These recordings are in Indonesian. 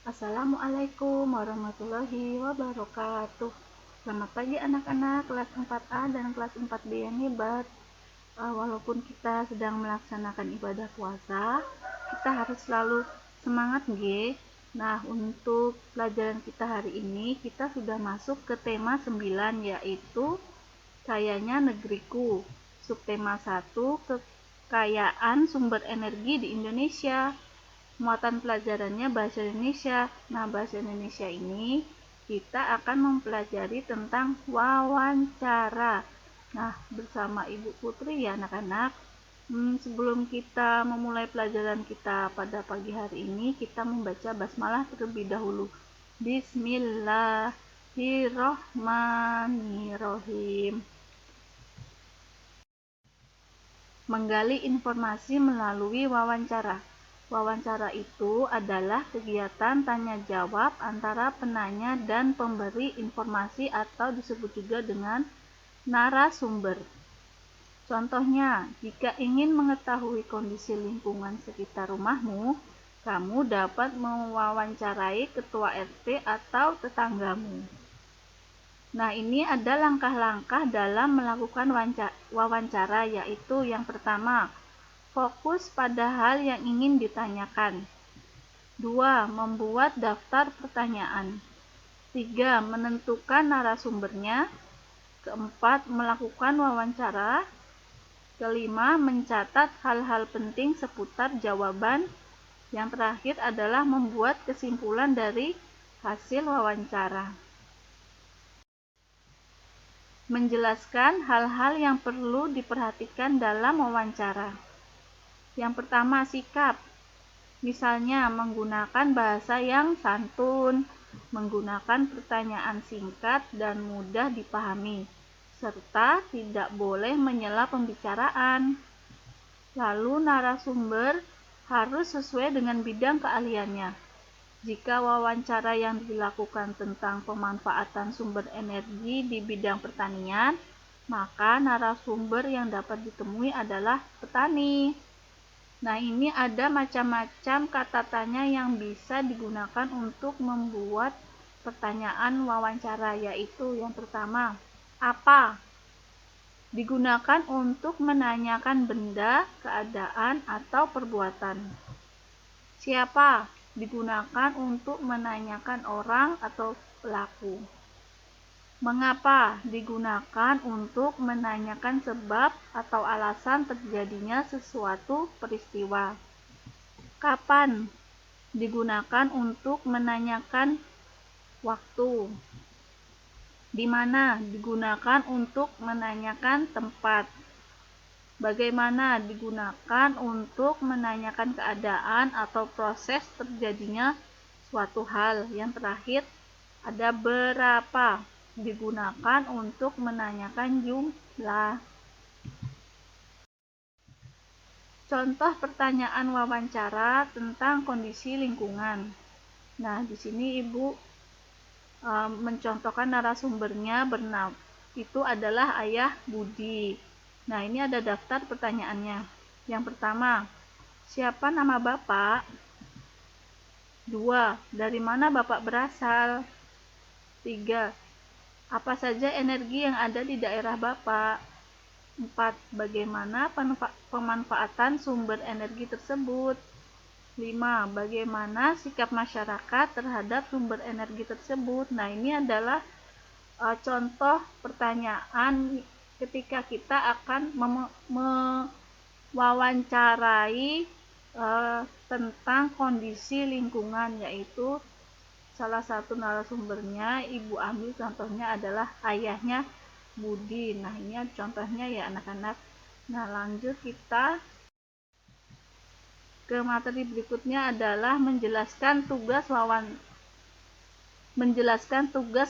Assalamualaikum warahmatullahi wabarakatuh. Selamat pagi anak-anak kelas 4A dan kelas 4B yang hebat. Walaupun kita sedang melaksanakan ibadah puasa, kita harus selalu semangat nggih. Nah, untuk pelajaran kita hari ini, kita sudah masuk ke tema 9, yaitu Kayanya Negeriku. Subtema 1, kekayaan sumber energi di Indonesia. Muatan pelajarannya bahasa Indonesia. Nah, bahasa Indonesia ini kita akan mempelajari tentang wawancara. Nah, bersama Ibu Putri ya anak-anak. Sebelum kita memulai pelajaran kita pada pagi hari ini, kita membaca basmalah terlebih dahulu. Bismillahirrohmanirrohim. Menggali informasi melalui wawancara. Wawancara itu adalah kegiatan tanya jawab antara penanya dan pemberi informasi atau disebut juga dengan narasumber. Contohnya, jika ingin mengetahui kondisi lingkungan sekitar rumahmu, kamu dapat mewawancarai ketua RT atau tetanggamu. Nah, ini ada langkah-langkah dalam melakukan wawancara, yaitu yang pertama, fokus pada hal yang ingin ditanyakan. 2. Membuat daftar pertanyaan. 3. Menentukan narasumbernya. Keempat, melakukan wawancara. Kelima, mencatat hal-hal penting seputar jawaban. Yang terakhir adalah membuat kesimpulan dari hasil wawancara. Menjelaskan hal-hal yang perlu diperhatikan dalam wawancara. Yang pertama, sikap. Misalnya, menggunakan bahasa yang santun, menggunakan pertanyaan singkat dan mudah dipahami, serta tidak boleh menyela pembicaraan. Lalu, narasumber harus sesuai dengan bidang keahliannya. Jika wawancara yang dilakukan tentang pemanfaatan sumber energi di bidang pertanian, maka narasumber yang dapat ditemui adalah petani. Nah, ini ada macam-macam kata tanya yang bisa digunakan untuk membuat pertanyaan wawancara, yaitu yang pertama, apa? Digunakan untuk menanyakan benda, keadaan, atau perbuatan. Siapa? Digunakan untuk menanyakan orang atau pelaku. Mengapa? Digunakan untuk menanyakan sebab atau alasan terjadinya sesuatu peristiwa. Kapan? Digunakan untuk menanyakan waktu. Di mana? Digunakan untuk menanyakan tempat. Bagaimana? Digunakan untuk menanyakan keadaan atau proses terjadinya suatu hal. Yang terakhir, ada berapa? Digunakan untuk menanyakan jumlah. Contoh pertanyaan wawancara tentang kondisi lingkungan. Nah, di sini Ibu mencontohkan narasumbernya itu adalah Ayah Budi. Nah, ini ada daftar pertanyaannya. Yang pertama, siapa nama Bapak? 2. Dari mana Bapak berasal? 3. Apa saja energi yang ada di daerah Bapak? 4. Bagaimana pemanfaatan sumber energi tersebut? 5. Bagaimana sikap masyarakat terhadap sumber energi tersebut? Nah, ini adalah contoh pertanyaan ketika kita akan mewawancarai tentang kondisi lingkungan, yaitu salah satu narasumbernya Ibu ambil contohnya adalah ayahnya Budi. Nah, ini contohnya ya anak-anak. Nah, lanjut kita ke materi berikutnya adalah menjelaskan tugas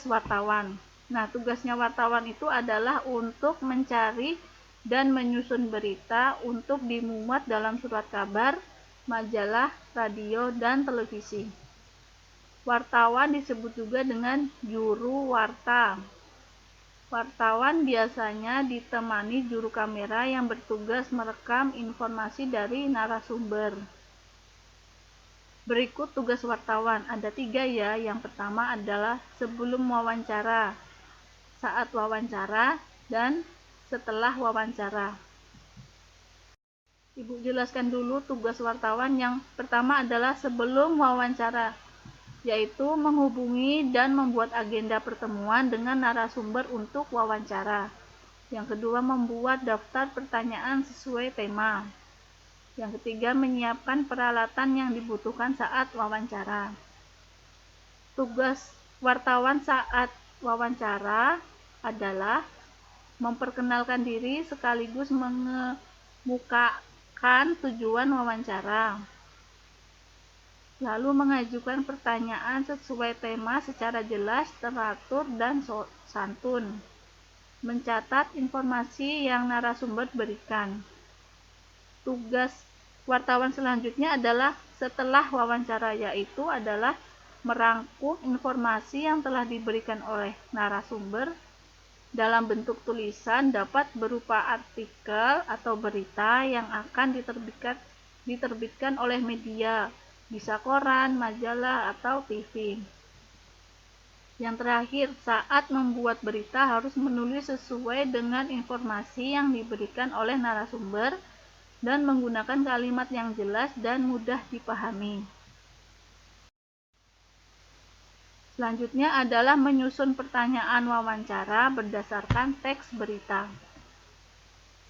wartawan. Nah, tugasnya wartawan itu adalah untuk mencari dan menyusun berita untuk dimuat dalam surat kabar, majalah, radio, dan televisi. Wartawan disebut juga dengan juru warta. Wartawan biasanya ditemani juru kamera yang bertugas merekam informasi dari narasumber. Berikut tugas wartawan, ada 3 ya. Yang pertama adalah sebelum wawancara, saat wawancara, dan setelah wawancara. Ibu jelaskan dulu tugas wartawan. Yang pertama adalah sebelum wawancara, yaitu menghubungi dan membuat agenda pertemuan dengan narasumber untuk wawancara. Yang kedua, membuat daftar pertanyaan sesuai tema. Yang ketiga, menyiapkan peralatan yang dibutuhkan saat wawancara. Tugas wartawan saat wawancara adalah memperkenalkan diri sekaligus mengemukakan tujuan wawancara, lalu mengajukan pertanyaan sesuai tema secara jelas, teratur, dan santun, mencatat informasi yang narasumber berikan. Tugas wartawan selanjutnya adalah setelah wawancara, yaitu adalah merangkum informasi yang telah diberikan oleh narasumber dalam bentuk tulisan, dapat berupa artikel atau berita yang akan diterbitkan oleh media, bisa koran, majalah, atau TV. Yang terakhir, saat membuat berita harus menulis sesuai dengan informasi yang diberikan oleh narasumber dan menggunakan kalimat yang jelas dan mudah dipahami. Selanjutnya adalah menyusun pertanyaan wawancara berdasarkan teks berita.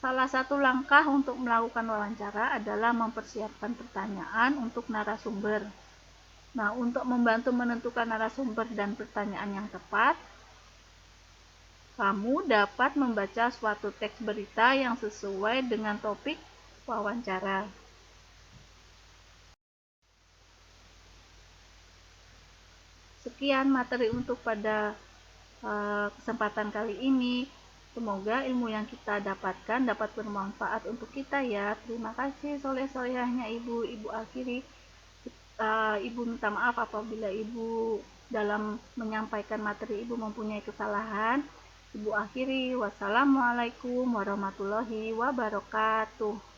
Salah satu langkah untuk melakukan wawancara adalah mempersiapkan pertanyaan untuk narasumber. Nah, untuk membantu menentukan narasumber dan pertanyaan yang tepat, kamu dapat membaca suatu teks berita yang sesuai dengan topik wawancara. Sekian materi untuk pada kesempatan kali ini. Semoga ilmu yang kita dapatkan dapat bermanfaat untuk kita ya. Terima kasih soleh-solehnya Ibu. Ibu akhiri, Ibu minta maaf apabila Ibu dalam menyampaikan materi Ibu mempunyai kesalahan. Ibu akhiri, wassalamualaikum warahmatullahi wabarakatuh.